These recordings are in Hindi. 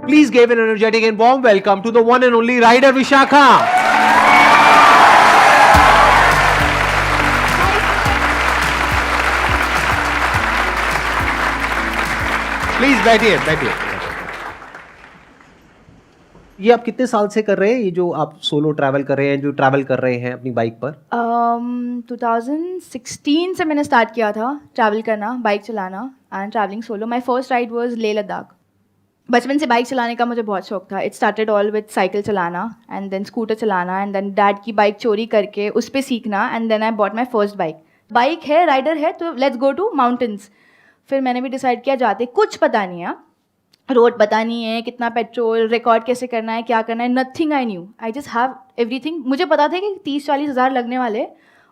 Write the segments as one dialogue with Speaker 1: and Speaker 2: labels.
Speaker 1: Please give an energetic and warm welcome to the one and only rider Vishakha. Please बैठिए बैठिए। ये आप कितने साल से कर रहे हैं, ये जो आप सोलो ट्रैवल कर रहे हैं, जो ट्रैवल कर रहे हैं अपनी बाइक पर?
Speaker 2: 2016 से मैंने स्टार्ट किया था ट्रैवल करना, बाइक चलाना and travelling solo. My first ride was Leh Ladakh. बचपन से बाइक चलाने का मुझे बहुत शौक था। It started all with cycle चलाना एंड देन स्कूटर चलाना एंड देन डैड की बाइक चोरी करके उस पर सीखना and then I bought my first bike. Bike है, राइडर है, तो लेट्स गो टू माउंटेन्स। फिर मैंने भी डिसाइड किया जाते कुछ पता नहीं है, रोड पता नहीं है, कितना पेट्रोल, रिकॉर्ड कैसे करना है, क्या करना है, nothing I knew. I just have everything. मुझे पता था कि 30-40 हज़ार लगने वाले,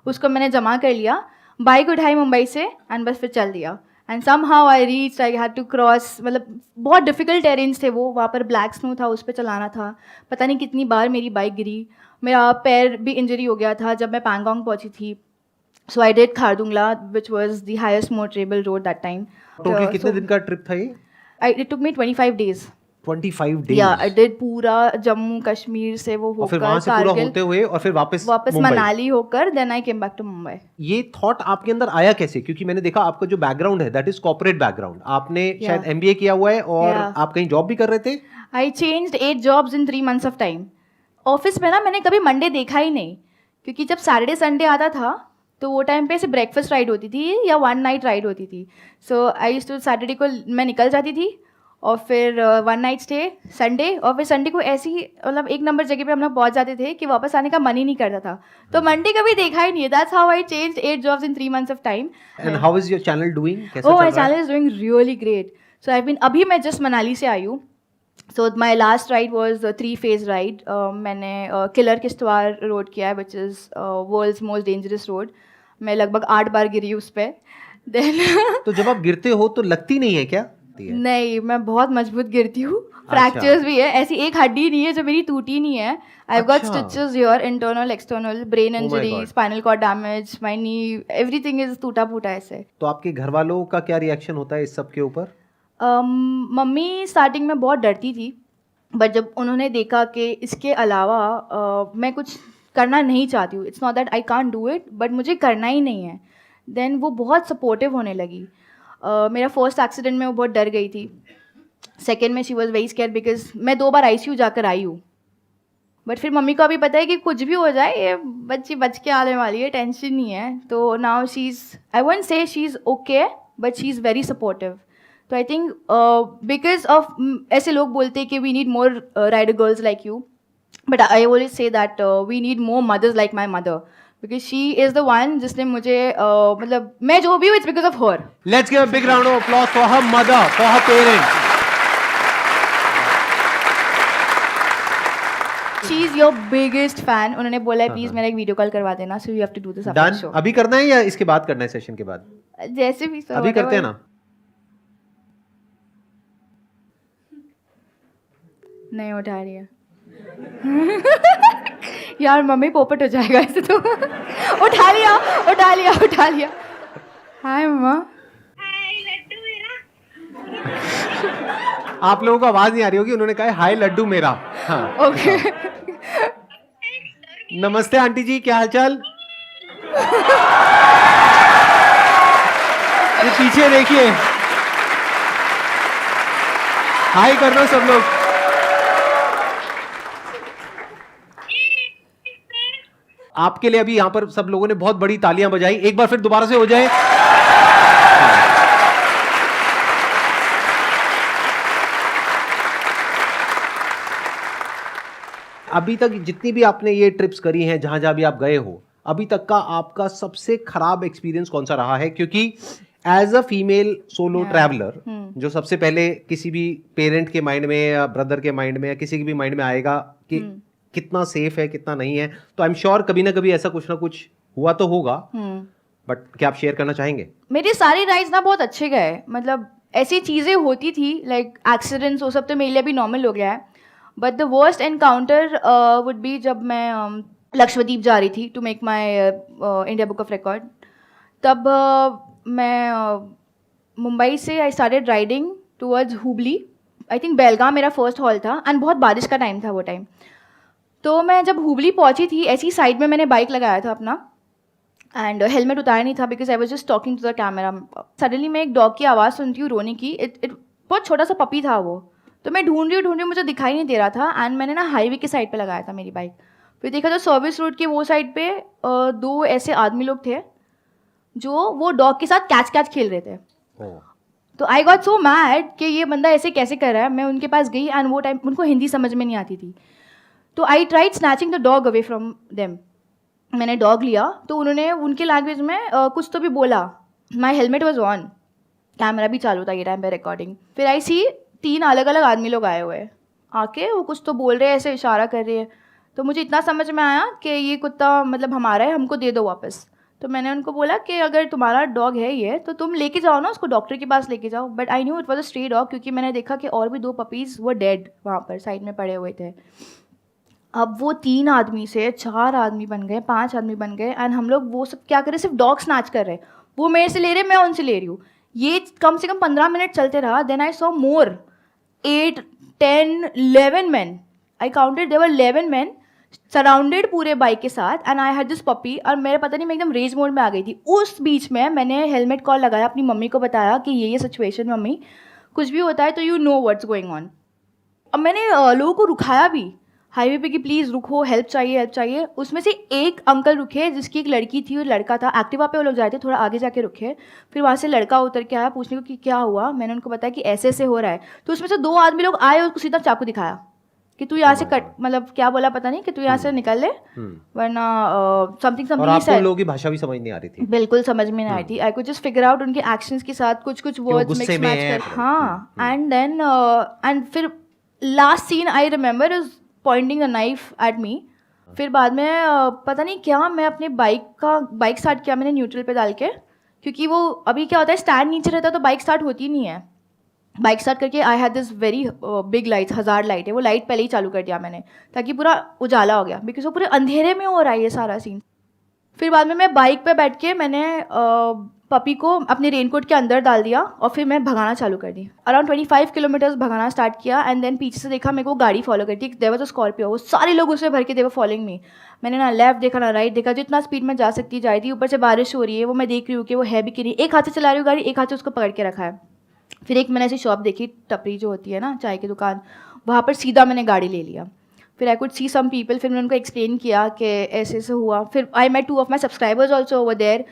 Speaker 2: उसको मैंने जमा कर लिया, बाइक उठाई मुंबई से एंड बस फिर चल दिया। And somehow I reach, I had to cross, मतलब बहुत डिफिकल्ट टेरेन्स थे वो, वहाँ पर ब्लैक स्नो था, उस पर चलाना था। पता नहीं कितनी बार मेरी बाइक गिरी, मेरा पैर भी इंजरी हो गया था जब मैं पैंगोंग पहुँची थी। So I did Khardungla which was the highest motorable road that time.
Speaker 1: Total कितने दिन का ट्रिप था ये?
Speaker 2: It took me 25 days.
Speaker 1: 25 days?
Speaker 2: Yeah, I did पूरा जम्मू कश्मीर से वो होकर,
Speaker 1: और फिर वहां से पूरा होते हुए और फिर वापस
Speaker 2: मनाली होकर then I came back to Mumbai.
Speaker 1: ये थॉट आपके अंदर आया कैसे? क्योंकि मैंने देखा आपका जो बैकग्राउंड है दैट इज कॉर्पोरेट बैकग्राउंड, आपने शायद एमबीए किया हुआ है और आप कहीं जॉब भी कर रहे थे।
Speaker 2: आई changed 8 jobs in 3 months of time. Office में ना मैंने कभी मंडे देखा ही नहीं, क्योंकि जब सैटरडे संडे आता था तो वो टाइम पे सिर्फ ब्रेकफास्ट राइड होती थी या 1 night राइड होती थी। So I used to Saturday को मैं निकल जाती थी और फिर 1 night स्टे संडे, और फिर संडे को ऐसी मतलब एक नंबर जगह पे हम लोग पहुंच जाते थे कि वापस आने का मन ही नहीं करता था। तो मंडे कभी देखा ही नहीं है। That's how I changed 8 jobs in 3 months of time.
Speaker 1: And how is your channel doing? कैसा चल
Speaker 2: Oh,
Speaker 1: रहा
Speaker 2: my
Speaker 1: है?
Speaker 2: channel is doing really great. So I've been, अभी मैं जस्ट मनाली से आई हूँ। So my last ride was a 3-phase ride. मैंने किलर किश्तवाड़ रोड किया है, which is world's most dangerous road. मैं लगभग 8 बार गिरी उस पर। Then
Speaker 1: तो जब आप गिरते हो तो लगती नहीं है क्या?
Speaker 2: नहीं, मैं बहुत मजबूत गिरती हूँ। फ्रैक्चर्स भी है, ऐसी एक हड्डी नहीं है जो मेरी टूटी नहीं है। I have got stitches here, internal external, brain injury, spinal cord damage, my knee, everything is टूटा फूटा ऐसे।
Speaker 1: तो आपके घर वालों का क्या रिएक्शन होता है इस सब के ऊपर?
Speaker 2: मम्मी स्टार्टिंग में बहुत डरती थी, बट जब उन्होंने देखा कि इसके अलावा मैं कुछ करना नहीं चाहती हूँ, it's not that I can't do it, but मुझे करना ही नहीं है, देन वो बहुत सपोर्टिव होने लगी। मेरा फर्स्ट एक्सीडेंट में वो बहुत डर गई थी। सेकेंड में she was very scare because मैं 2 बार आईसीयू जाकर आई हूँ। बट फिर मम्मी को अभी पता है कि कुछ भी हो जाए ये बच्ची बच के आने वाली है, टेंशन नहीं है। तो now she is, I won't say she is okay, but she is very supportive. तो आई थिंक बिकॉज ऑफ, ऐसे लोग बोलते हैं कि we need more rider girls like you, but I always say that we need more mothers like my mother, because she is the one जिसने मुझे मतलब मैं जो भी हूँ it's because of her.
Speaker 1: Let's give a big round of applause for her mother, for her parents.
Speaker 2: She is your biggest fan. उन्होंने बोला है प्लीज मेरा एक वीडियो कॉल करवा देना, so you have to do this after show.
Speaker 1: अभी करना है या इसके बाद करना है, सेशन के बाद?
Speaker 2: जैसे भी सर,
Speaker 1: अभी करते हैं ना?
Speaker 2: नहीं उठा रही है यार मम्मी पोपट हो जाएगा ऐसे तो उठा लिया उठा लिया उठा लिया। हाय मम्मा।
Speaker 1: आप लोगों को आवाज नहीं आ रही होगी, उन्होंने कहा है हाय लड्डू मेरा। हाँ,
Speaker 2: ओके।
Speaker 1: नमस्ते आंटी जी, क्या हालचाल? ये पीछे देखिए, हाय कर दो सब लोग। आपके लिए अभी यहाँ पर सब लोगों ने बहुत बड़ी तालियां बजाई, एक बार फिर दोबारा से हो जाए। अभी तक जितनी भी आपने ये ट्रिप्स करी हैं, जहां जहां भी आप गए हो, अभी तक का आपका सबसे खराब एक्सपीरियंस कौन सा रहा है? क्योंकि as a female solo traveller, जो सबसे पहले किसी भी पेरेंट के माइंड में या ब्रदर के माइंड में या किसी के भी माइंड में आएगा कि कितना सेफ है कितना नहीं है, तो आई एम श्योर कभी ना कभी ऐसा कुछ ना कुछ हुआ तो होगा, बट क्या आप शेयर करना चाहेंगे?
Speaker 2: मेरे सारे राइड्स ना बहुत अच्छे गए, मतलब ऐसी चीज़ें होती थी लाइक एक्सीडेंट्स, वो सब तो मेरे लिए भी नॉर्मल हो गया है। But the worst encounter would be जब मैं लक्षद्वीप जा रही थी to make my India book of record. तब मैं मुंबई से I started riding towards Hubli, I think Belgaum मेरा फर्स्ट हॉल था एंड बहुत बारिश का टाइम था वो टाइम। तो मैं जब हुबली पहुंची थी, ऐसी साइड में मैंने बाइक लगाया था अपना एंड हेलमेट उतारा नहीं था because I was just talking to the camera. Suddenly मैं एक डॉग की आवाज़ सुनती हूँ रोने की। इट बहुत छोटा सा पपी था वो। तो मैं ढूंढ रही हूँ, मुझे दिखाई नहीं दे रहा था एंड मैंने ना हाईवे की साइड पे लगाया था मेरी बाइक। फिर देखा तो सर्विस रोड के वो साइड पे 2 ऐसे आदमी लोग थे जो वो डॉग के साथ कैच कैच खेल रहे थे। तो आई गॉट सो मैड कि ये बंदा ऐसे कैसे कर रहा है। मैं उनके पास गई एंड वो टाइम उनको हिंदी समझ में नहीं आती थी। तो I tried snatching the dog away from them. मैंने डॉग लिया तो उन्होंने उनके लैंग्वेज में कुछ तो भी बोला। माई हेलमेट वॉज ऑन, कैमरा भी चालू था ये टाइम पे रिकॉर्डिंग। फिर आई सी 3 अलग अलग आदमी लोग आए हुए आके, वो कुछ तो बोल रहे हैं, ऐसे इशारा कर रहे हैं। तो मुझे इतना समझ में आया कि ये कुत्ता मतलब हमारा है, हमको दे दो वापस। तो मैंने उनको बोला कि अगर तुम्हारा डॉग है ये तो तुम लेके जाओ ना, उसको डॉक्टर के पास लेके जाओ। But I knew it was a stray dog क्योंकि मैंने देखा कि और भी 2 पपीज़ वो डेड वहाँ पर साइड में पड़े हुए थे। अब वो 3 आदमी से 4 आदमी बन गए, 5 आदमी बन गए एंड हम लोग वो सब क्या कर रहे, सिर्फ डॉग स्नैच कर रहे। वो मेरे से ले रहे, मैं उनसे ले रही हूँ। ये कम से कम 15 मिनट चलते रहा। Then I saw more 8, 10, 11 men. I counted, there were 11 men surrounded पूरे बाइक के साथ and I had this puppy. और मेरे पता नहीं मैं एकदम रेज मोड में आ गई थी। उस बीच में मैंने हेलमेट कॉल लगाया, अपनी मम्मी को बताया कि ये सिचुएशन, मम्मी कुछ भी होता है तो you know what's going on. अब मैंने लोगों को रुकाया भी हाईवे पे कि प्लीज़ रुको, हेल्प चाहिए हेल्प चाहिए। उसमें से एक अंकल रुके जिसकी एक लड़की थी और लड़का था। एक्टिवा पे वो लोग जाए थे, थोड़ा आगे जाके रुके। फिर वहाँ से लड़का उतर के आया पूछने को कि क्या हुआ। मैंने उनको बताया कि ऐसे ऐसे हो रहा है। तो उसमें से 2 आदमी लोग आए और उसको सीधा चाकू दिखाया कि तू यहाँ से कट, मतलब क्या बोला पता नहीं, कि तू यहाँ से निकल ले वरना समथिंग
Speaker 1: और आपको लोगों की भाषा भी समझ नहीं आ रही थी?
Speaker 2: बिल्कुल समझ में नहीं आई थी। I could just figure out उनके एक्शंस के साथ कुछ कुछ वर्ड्स मिक्स मैच कर। हाँ एंड देन एंड फिर last scene I remember is pointing a knife at me. फिर बाद में पता नहीं क्या, मैं अपने बाइक स्टार्ट किया मैंने न्यूट्रल पे डाल के, क्योंकि वो अभी क्या होता है स्टैंड नीचे रहता है तो बाइक स्टार्ट होती नहीं है। बाइक स्टार्ट करके I had this very big light, 1000 light है, वो लाइट पहले ही चालू कर दिया मैंने ताकि पूरा उजाला हो गया, बिकॉज वो पूरे अंधेरे में हो रहा है ये सारा सीन। फिर बाद में मैं बाइक पे बैठ के मैंने पपी को अपने रेनकोट के अंदर डाल दिया और फिर मैं भगाना चालू कर दी। अराउंड 25 किलोमीटर्स भगाना स्टार्ट किया एंड देन पीछे से देखा मेरे को गाड़ी फॉलो करती है। देयर वाज अ स्कॉर्पियो, वो सारे लोग उसमें भर के दे वर फॉलोइंग मी। मैंने ना लेफ्ट देखा ना राइट देखा, जितना स्पीड में जा सकती जा रही थी। ऊपर से बारिश हो रही है, वो मैं देख रही हूँ कि वो है भी कि नहीं। एक हाथ से चला रही हूँ गाड़ी, एक हाथ से उसको पकड़ के रखा है। फिर एक मैंने ऐसी शॉप देखी, टपरी जो होती है ना चाय की दुकान, वहाँ पर सीधा मैंने गाड़ी ले लिया। फिर I could see some people, फिर मैंने उनको एक्सप्लेन किया कि ऐसे ऐसे हुआ। फिर I met 2 of my subscribers also over there.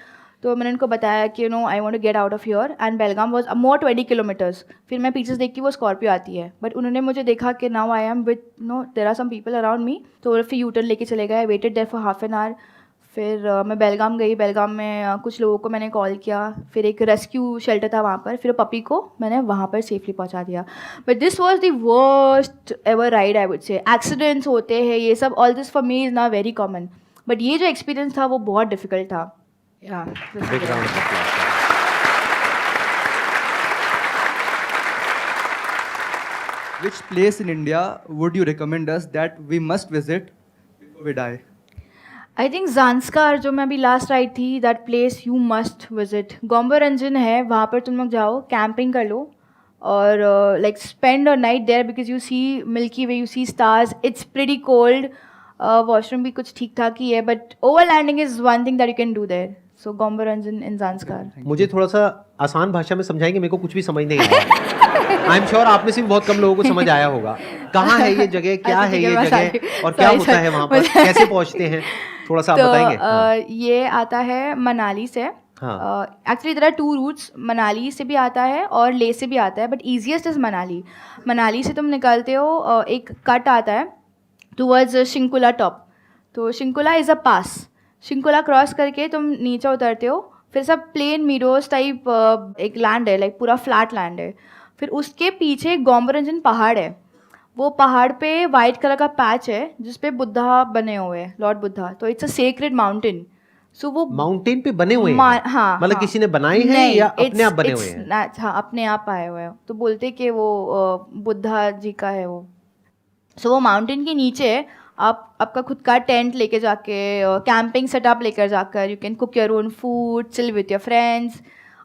Speaker 2: तो मैंने उनको बताया कि you know I want to get out of here and Belgaum was more 20 kilometres. फिर मैं पीछे से देख के वो स्कॉर्पियो आती है, बट उन्होंने मुझे देखा कि now I am with no there are some people around me, तो फिर यूटर्न लेके चले गए। Waited there for half an hour. फिर मैं बेलगाम गई। बेलगाम में कुछ लोगों को मैंने कॉल किया, फिर एक रेस्क्यू शेल्टर था वहाँ पर, फिर पपी को मैंने वहाँ पर सेफली पहुँचा दिया। But this was the worst ever ride I would say. Accidents होते हैं ये सब, all this for me is not very common, but ये जो एक्सपीरियंस था वो बहुत डिफिकल्ट था।
Speaker 3: Which place in India would you recommend us that we must visit before we die?
Speaker 2: I think Zanskar जो मैं अभी लास्ट राइड थी, that place you must visit. Gomborangjan है, वहाँ पर तुम लोग जाओ, कैंपिंग कर लो और like spend a night there because you see milky way, you see stars. It's pretty cold, washroom भी कुछ ठीक ठाक ही है, but overlanding is one thing that you can do there. So Gomborangjan in Zanskar.
Speaker 1: मुझे थोड़ा सा आसान भाषा में समझाएंगे, मेरे को कुछ भी समझ नहीं आया। आई एम श्योर आप में से भी बहुत कम लोगों को समझ आया होगा। कहाँ है ये जगह, क्या है ये जगह और क्या होता है वहाँ पर, कैसे पहुँचते हैं, थोड़ा सा आप बताएंगे?
Speaker 2: ये आता है मनाली से। Actually there are 2 routes, Manali से भी आता है और ले से भी आता है, but easiest is Manali. Manali से तुम निकलते हो, एक कट आता है टूवर्ड्स शिंकुला टॉप। तो Shinkula is a pass. Shinkula cross करके तुम नीचे उतरते हो, फिर सब प्लेन मीडोज टाइप एक लैंड है, लाइक पूरा फ्लैट लैंड है। फिर उसके पीछे गोम्बोरंजन पहाड़ है। वो पहाड़ पे वाइट कलर का पैच है जिसपे बुद्धा बने हुए हैं, लॉर्ड बुद्धा। तो इट्स अ सेक्रेड माउंटेन। सो वो
Speaker 1: माउंटेन पे बने हुए हैं?
Speaker 2: हाँ,
Speaker 1: मतलब किसी ने बनाए हैं या अपने आप बने हुए हैं?
Speaker 2: हाँ, अपने आप आए हुए हैं। तो बोलते कि वो बुद्धा जी का है वो। सो वो माउंटेन के नीचे आप आपका खुद का टेंट लेके जाके, कैंपिंग सेटअप लेकर जाकर, you can cook your own food, chill with your friends.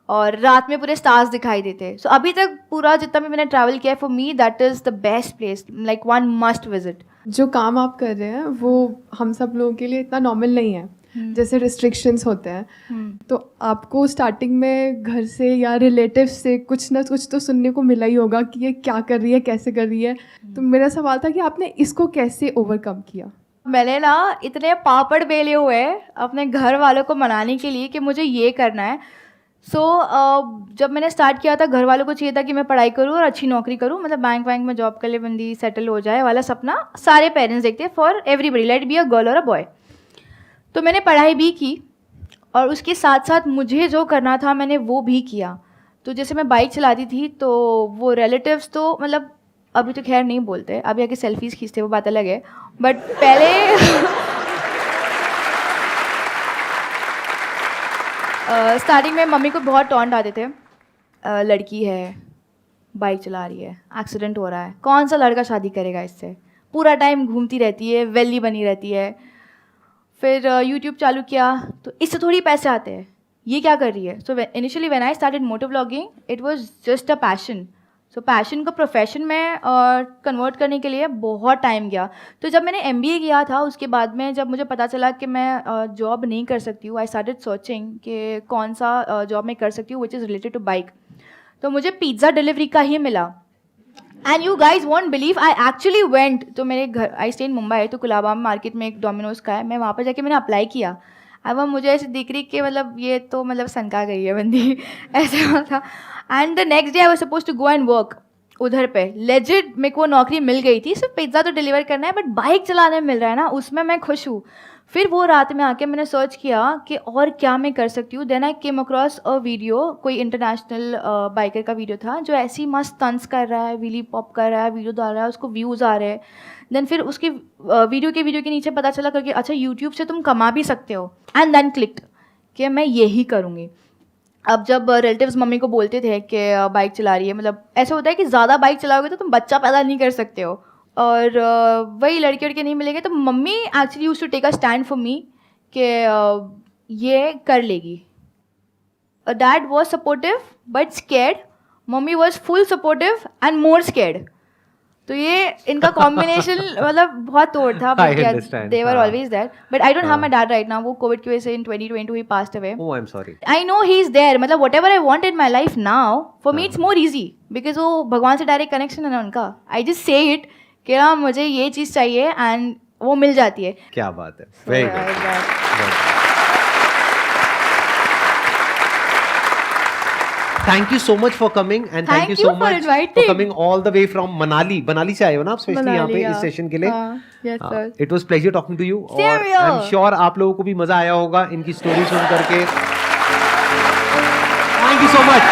Speaker 2: और रात में पूरे स्टार्स दिखाई देते. सो अभी तक पूरा जितना भी मैंने ट्रैवल किया है, for me that is the best place, like one must visit.
Speaker 4: जो काम आप कर रहे हैं वो हम सब लोगों के लिए इतना नॉर्मल नहीं है. जैसे रिस्ट्रिक्शंस होते हैं, तो आपको स्टार्टिंग में घर से या रिलेटिव से कुछ ना कुछ तो सुनने को मिला ही होगा कि ये क्या कर रही है, कैसे कर रही है. तो मेरा सवाल था कि आपने इसको कैसे ओवरकम किया.
Speaker 2: मैंने ना इतने पापड़ बेले हुए हैं अपने घर वालों को मनाने के लिए कि मुझे ये करना है. जब मैंने स्टार्ट किया था, घर वालों को चाहिए था कि मैं पढ़ाई करूँ और अच्छी नौकरी करूँ, मतलब बैंक में जॉब कर ले, बंदी सेटल हो जाए वाला सपना सारे पेरेंट्स देखते हैं, for everybody, let be a girl और अ बॉय. तो मैंने पढ़ाई भी की और उसके साथ साथ मुझे जो करना था मैंने वो भी किया. तो जैसे मैं बाइक चलाती थी तो वो रिलेटिव्स तो मतलब अभी तो खैर नहीं बोलते, अभी आके सेल्फीज़ खींचते, वो बात अलग है, बट पहले स्टार्टिंग में मम्मी को बहुत टॉन्ट आते थे. लड़की है, बाइक चला रही है, एक्सीडेंट हो रहा है, कौन सा लड़का शादी करेगा इससे, पूरा टाइम घूमती रहती है, वेली बनी रहती है. फिर यूट्यूब चालू किया तो इससे थोड़ी पैसे आते हैं, ये क्या कर रही है. So initially when I started moto vlogging it was just a passion. So passion को प्रोफेशन में कन्वर्ट करने के लिए बहुत टाइम गया. तो जब मैंने MBA किया था उसके बाद में जब मुझे पता चला कि मैं जॉब नहीं कर सकती हूँ, आई स्टार्टेड सर्चिंग कि कौन सा जॉब मैं कर सकती हूँ which is related to bike. तो मुझे पिज़्ज़ा डिलीवरी का ही मिला. And you guys won't believe, I actually went. तो मेरे घर, आई स्टे इन मुंबई, तो कुलाबा मार्केट में एक डोमिनोज का है, मैं वहाँ पर जाके मैंने अप्लाई किया. अब वो मुझे ऐसे दिख रही कि मतलब ये तो मतलब सनका गई है बंदी ऐसा था. And the next day I was suppose to go and work उधर पे. लेजिट मेरे को नौकरी मिल गई थी, सिर्फ पिज़्ज़ा तो डिलीवर करना है, बट बाइक चलाने में मिल रहा है ना, उसमें मैं खुश हूँ. फिर वो रात में आके मैंने सर्च किया कि और क्या मैं कर सकती हूँ. Then I came across a video, कोई इंटरनेशनल बाइकर का वीडियो था जो ऐसे ही मस्त स्टंट्स कर रहा है, व्हीली पॉप कर रहा है, वीडियो डाल रहा है, उसको व्यूज़ आ रहे हैं. देन फिर उसके वीडियो के नीचे पता चला करके अच्छा यूट्यूब से तुम कमा भी सकते हो. एंड देन क्लिक्ड कि मैं यही करूँगी. अब जब रिलेटिव्स मम्मी को बोलते थे कि बाइक चला रही है, मतलब ऐसा होता है कि ज़्यादा बाइक चलाओगे तो तुम बच्चा पैदा नहीं कर सकते हो, और वही लड़के लड़के नहीं मिलेंगे. तो mummy actually used to take a stand for me कि ये कर लेगी. Dad was supportive but scared, mummy was full supportive and more scared. तो ये इनका कॉम्बिनेशन मतलब बहुत तोड़ था. They were always there, but I don't have my dad right now. वो कोविड की वजह से इन 2022 ही passed away.
Speaker 1: Oh I am sorry.
Speaker 2: I know he is there, मतलब what ever I want in my life now for me it's more easy because वो भगवान से डायरेक्ट कनेक्शन है ना उनका. आई जस्ट से इट कि ना मुझे ये चीज़ चाहिए एंड वो मिल जाती है.
Speaker 1: क्या बात है, very good. Thank you so much for coming and thank you so much for coming all the way from Manali. Manali से आए हो ना आप स्पेशली यहाँ पे इस सेशन के लिए.
Speaker 4: Yes sir.
Speaker 1: It was pleasure talking to you. और
Speaker 2: Stereo.
Speaker 1: I'm sure आप लोगों को भी मजा आया होगा इनकी स्टोरी सुन करके. Thank you so much.